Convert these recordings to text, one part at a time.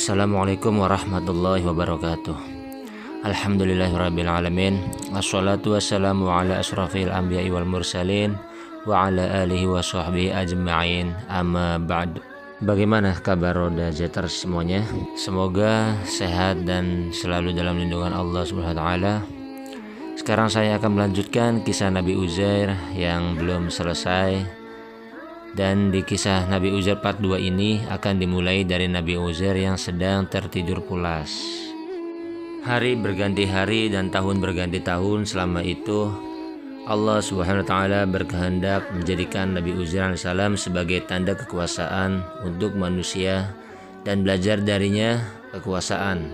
Assalamualaikum warahmatullahi wabarakatuh. Alhamdulillahirrabbilalamin. Wassalatu wassalamu ala asrafil anbiya'i wal mursalin wa ala alihi wa sahbihi ajma'in, amma ba'd. Bagaimana kabar roda jeters semuanya? Semoga sehat dan selalu dalam lindungan Allah Subhanahu wa taala. Sekarang saya akan melanjutkan kisah Nabi Uzair yang belum selesai. Dan di kisah Nabi Uzair part 2 ini akan dimulai dari Nabi Uzair yang sedang tertidur pulas. Hari berganti hari dan tahun berganti tahun. Selama itu Allah Subhanahu wa taala berkehendak menjadikan Nabi Uzair alaihissalam sebagai tanda kekuasaan untuk manusia dan belajar darinya kekuasaan.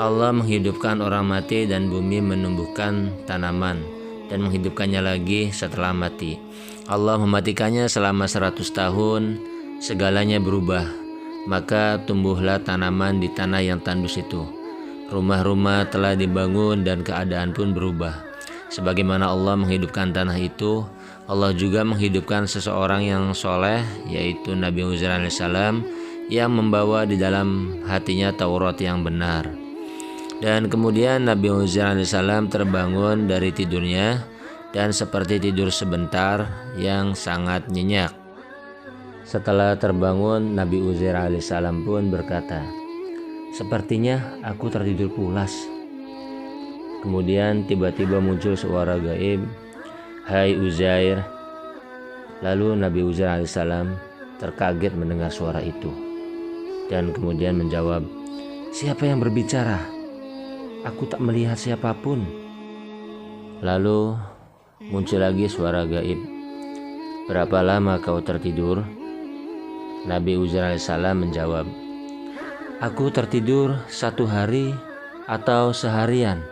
Allah menghidupkan orang mati dan bumi menumbuhkan tanaman dan menghidupkannya lagi setelah mati. Allah mematikannya selama 100 tahun, segalanya berubah. Maka tumbuhlah tanaman di tanah yang tandus itu. Rumah-rumah telah dibangun dan keadaan pun berubah. Sebagaimana Allah menghidupkan tanah itu, Allah juga menghidupkan seseorang yang soleh, yaitu Nabi Uzair alaihissalam, yang membawa di dalam hatinya Taurat yang benar. Dan kemudian Nabi Uzair alaihissalam terbangun dari tidurnya dan seperti tidur sebentar yang sangat nyenyak. Setelah terbangun, Nabi Uzair alaihissalam pun berkata, "Sepertinya aku tertidur pulas." Kemudian tiba-tiba muncul suara gaib, "Hai Uzair." Lalu Nabi Uzair alaihissalam terkaget mendengar suara itu dan kemudian menjawab, "Siapa yang berbicara? Aku tak melihat siapapun." Lalu muncul lagi suara gaib, "Berapa lama kau tertidur?" Nabi Uzair alaihissalam menjawab, "Aku tertidur 1 hari atau seharian."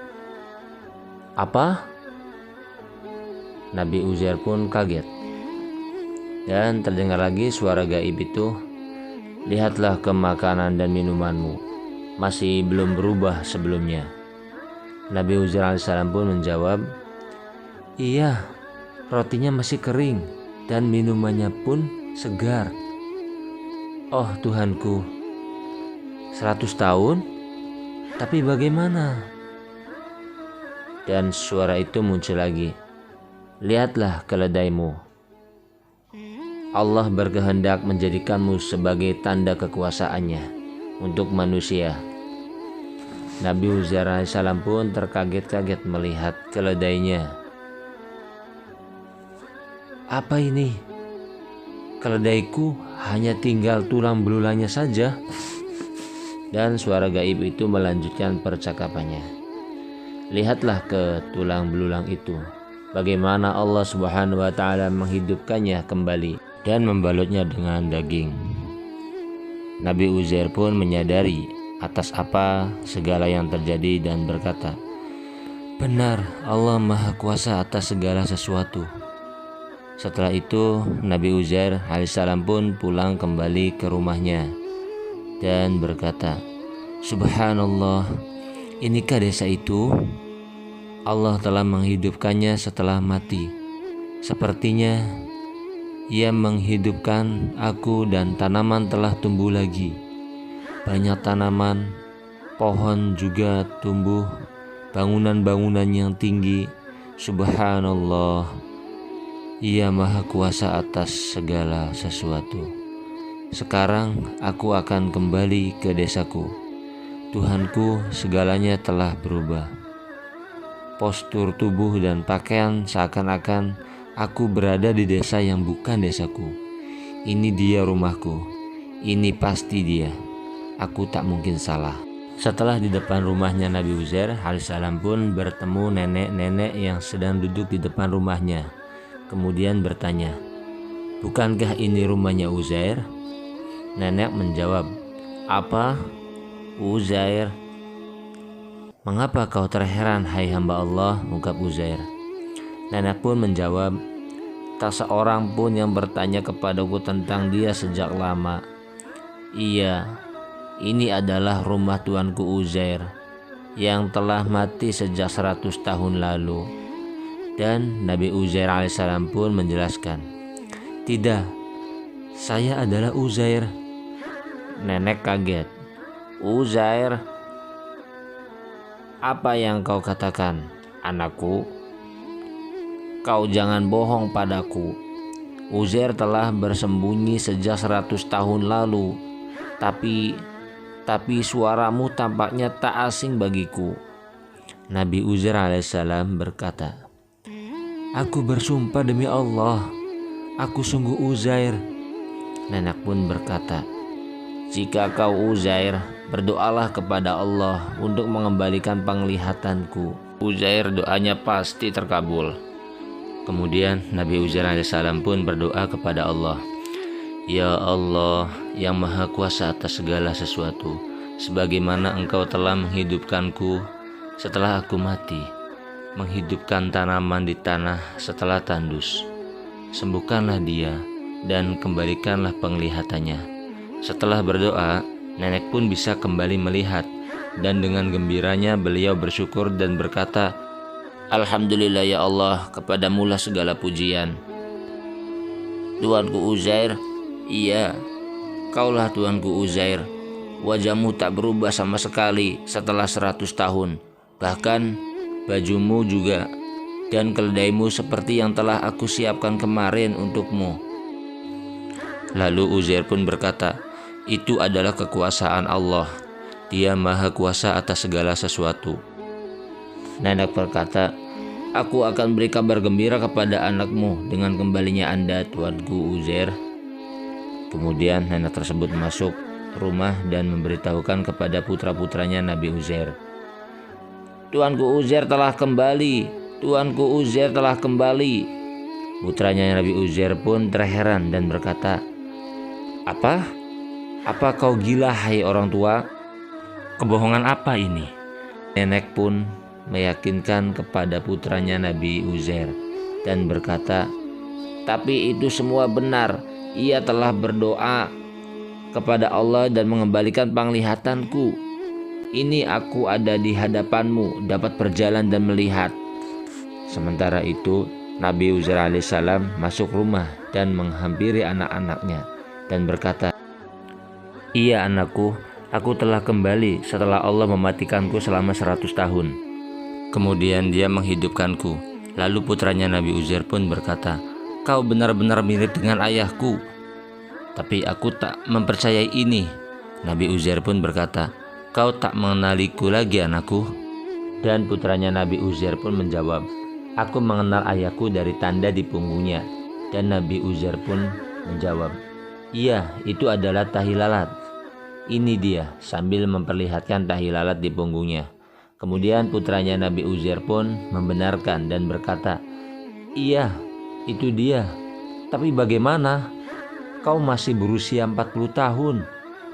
"Apa?" Nabi Uzair pun kaget. Dan terdengar lagi suara gaib itu, "Lihatlah ke makanan dan minumanmu, masih belum berubah sebelumnya." Nabi Uzair alaihissalam pun menjawab, "Iya, rotinya masih kering dan minumannya pun segar." "Oh Tuhanku, 100 tahun? Tapi bagaimana?" Dan suara itu muncul lagi, "Lihatlah keledaimu. Allah berkehendak menjadikanmu sebagai tanda kekuasaannya untuk manusia." Nabi Uzair alaihissalam pun terkaget-kaget melihat keledainya. "Apa ini? Keledaiku hanya tinggal tulang belulangnya saja." Dan suara gaib itu melanjutkan percakapannya, "Lihatlah ke tulang belulang itu, bagaimana Allah Subhanahu wa taala menghidupkannya kembali dan membalutnya dengan daging." Nabi Uzair pun menyadari atas apa segala yang terjadi dan berkata, "Benar, Allah Maha Kuasa atas segala sesuatu." Setelah itu Nabi Uzair alaihissalam pun pulang kembali ke rumahnya dan berkata, "Subhanallah, inikah desa itu? Allah telah menghidupkannya setelah mati. Sepertinya Ia menghidupkan aku dan tanaman telah tumbuh lagi. Banyak tanaman, pohon juga tumbuh, bangunan-bangunan yang tinggi. Subhanallah, Ia Maha Kuasa atas segala sesuatu. Sekarang aku akan kembali ke desaku. Tuhanku, segalanya telah berubah. Postur tubuh dan pakaian seakan-akan aku berada di desa yang bukan desaku. Ini dia rumahku. Ini pasti dia. Aku tak mungkin salah." Setelah di depan rumahnya Nabi Uzair alaihissalam pun bertemu nenek-nenek yang sedang duduk di depan rumahnya. Kemudian bertanya, "Bukankah ini rumahnya Uzair?" Nenek menjawab, "Apa? Uzair? Mengapa kau terheran, hai hamba Allah?" ungkap Uzair. Nenek pun menjawab, "Tak seorang pun yang bertanya kepadaku tentang dia sejak lama. Iya, ini adalah rumah tuanku Uzair yang telah mati sejak 100 tahun lalu." Dan Nabi Uzair alaihissalam pun menjelaskan, "Tidak, saya adalah Uzair. Nenek kaget. Uzair, apa yang kau katakan, anakku? Kau jangan bohong padaku. Uzair telah bersembunyi sejak 100 tahun lalu. Tapi suaramu tampaknya tak asing bagiku. Nabi Uzair alaihissalam berkata, aku bersumpah demi Allah, aku sungguh Uzair. Nenek pun berkata, jika kau Uzair, berdoalah kepada Allah untuk mengembalikan penglihatanku. Uzair doanya pasti terkabul. Kemudian Nabi Uzair alaihissalam pun berdoa kepada Allah, ya Allah yang maha kuasa atas segala sesuatu, sebagaimana engkau telah menghidupkanku setelah aku mati, menghidupkan tanaman di tanah setelah tandus, sembuhkanlah dia dan kembalikanlah penglihatannya. Setelah berdoa, nenek pun bisa kembali melihat, dan dengan gembiranya beliau bersyukur dan berkata, alhamdulillah ya Allah, kepadamulah segala pujian. Tuanku Uzair, iya, kaulah Tuanku Uzair. Wajahmu tak berubah sama sekali setelah 100 tahun. Bahkan bajumu juga, dan keledaimu seperti yang telah aku siapkan kemarin untukmu. Lalu Uzair pun berkata, itu adalah kekuasaan Allah. Dia maha kuasa atas segala sesuatu. Nenek berkata, aku akan beri kabar gembira kepada anakmu dengan kembalinya Anda, Tuanku Uzair. Kemudian nenek tersebut masuk rumah dan memberitahukan kepada putra-putranya Nabi Uzair, Tuanku Uzair telah kembali, Tuanku Uzair telah kembali. Putranya Nabi Uzair pun terheran dan berkata, Apa kau gila hai orang tua? Kebohongan apa ini? Nenek pun meyakinkan kepada putranya Nabi Uzair dan berkata, tapi itu semua benar. Ia telah berdoa kepada Allah dan mengembalikan penglihatanku. Ini aku ada di hadapanmu, dapat berjalan dan melihat. Sementara itu Nabi Uzair alaihissalam masuk rumah dan menghampiri anak-anaknya dan berkata, iya anakku, aku telah kembali setelah Allah mematikanku selama 100 tahun. Kemudian dia menghidupkanku. Lalu putranya Nabi Uzair pun berkata, kau benar-benar mirip dengan ayahku. Tapi aku tak mempercayai ini. Nabi Uzair pun berkata, kau tak mengenaliku lagi anakku. Dan putranya Nabi Uzair pun menjawab, aku mengenal ayahku dari tanda di punggungnya. Dan Nabi Uzair pun menjawab, iya, itu adalah tahi lalat. Ini dia, sambil memperlihatkan tahi lalat di punggungnya. Kemudian putranya Nabi Uzair pun membenarkan dan berkata, iya, itu dia. Tapi bagaimana? Kau masih berusia 40 tahun.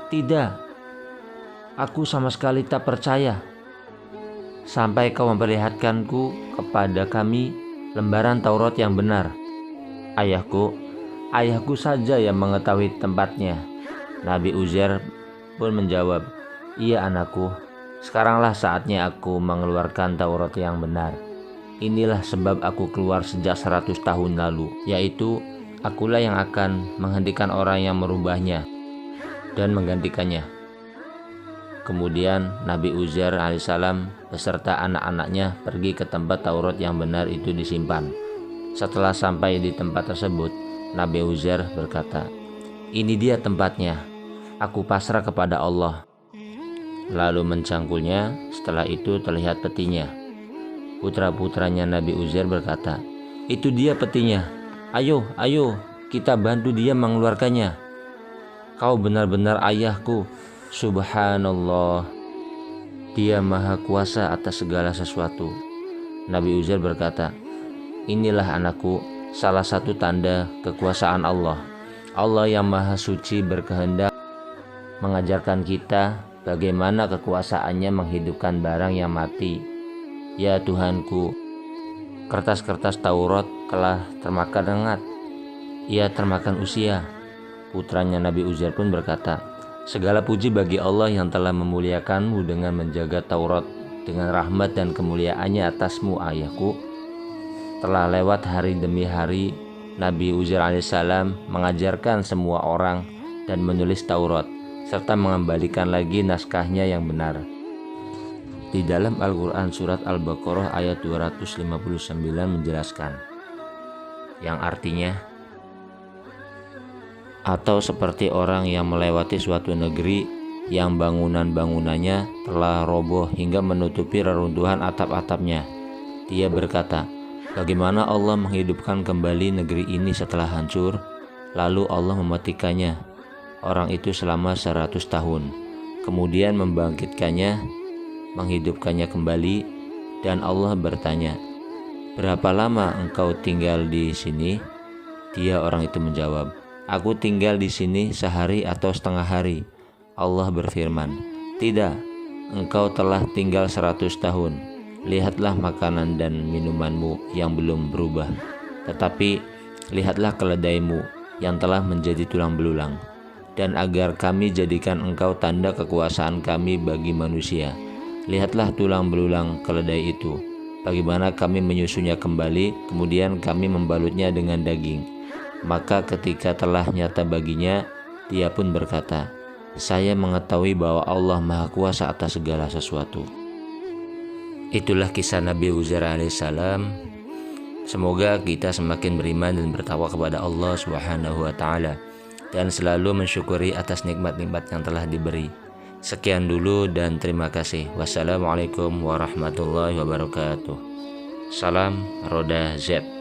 Tidak, aku sama sekali tak percaya. Sampai kau memperlihatkanku kepada kami lembaran Taurat yang benar. Ayahku saja yang mengetahui tempatnya. Nabi Uzair pun menjawab, iya anakku, sekaranglah saatnya aku mengeluarkan Taurat yang benar. Inilah sebab aku keluar sejak 100 tahun lalu, yaitu akulah yang akan menghentikan orang yang merubahnya dan menggantikannya. Kemudian Nabi Uzair alaihissalam beserta anak-anaknya pergi ke tempat Taurat yang benar itu disimpan. Setelah sampai di tempat tersebut, Nabi Uzair berkata, ini dia tempatnya, aku pasrah kepada Allah. Lalu mencangkulnya, setelah itu terlihat petinya. Putra-putranya Nabi Uzair berkata, itu dia petinya, ayo kita bantu dia mengeluarkannya. Kau benar-benar ayahku, subhanallah, dia maha kuasa atas segala sesuatu. Nabi Uzair berkata, inilah anakku, salah satu tanda kekuasaan Allah. Allah yang maha suci berkehendak mengajarkan kita bagaimana kekuasaannya menghidupkan barang yang mati. Ya Tuhanku, kertas-kertas Taurat telah termakan hangat. Ia termakan usia. Putranya Nabi Uzair pun berkata, segala puji bagi Allah yang telah memuliakanmu dengan menjaga Taurat dengan rahmat dan kemuliaannya atasmu ayahku. Telah lewat hari demi hari, Nabi Uzair alaihissalam mengajarkan semua orang dan menulis Taurat, serta mengembalikan lagi naskahnya yang benar. Di dalam Al-Quran surat Al-Baqarah ayat 259 menjelaskan, yang artinya, atau seperti orang yang melewati suatu negeri yang bangunan-bangunannya telah roboh hingga menutupi reruntuhan atap-atapnya. Dia berkata, bagaimana Allah menghidupkan kembali negeri ini setelah hancur? Lalu Allah mematikannya, orang itu selama 100 tahun. Kemudian membangkitkannya, menghidupkannya kembali, dan Allah bertanya, berapa lama engkau tinggal di sini? Dia orang itu menjawab, aku tinggal di sini sehari atau setengah hari. Allah berfirman, tidak, engkau telah tinggal 100 tahun. Lihatlah makanan dan minumanmu yang belum berubah, tetapi lihatlah keledaimu yang telah menjadi tulang belulang. Dan agar kami jadikan engkau tanda kekuasaan kami bagi manusia, lihatlah tulang belulang keledai itu, bagaimana kami menyusunnya kembali, kemudian kami membalutnya dengan daging. Maka ketika telah nyata baginya, dia pun berkata, saya mengetahui bahwa Allah Maha Kuasa atas segala sesuatu. Itulah kisah Nabi Uzair alaihissalam. Semoga kita semakin beriman dan bertakwa kepada Allah Subhanahu wa Ta'ala, dan selalu mensyukuri atas nikmat-nikmat yang telah diberi. Sekian dulu dan terima kasih. Wassalamualaikum warahmatullahi wabarakatuh. Salam Roda Z.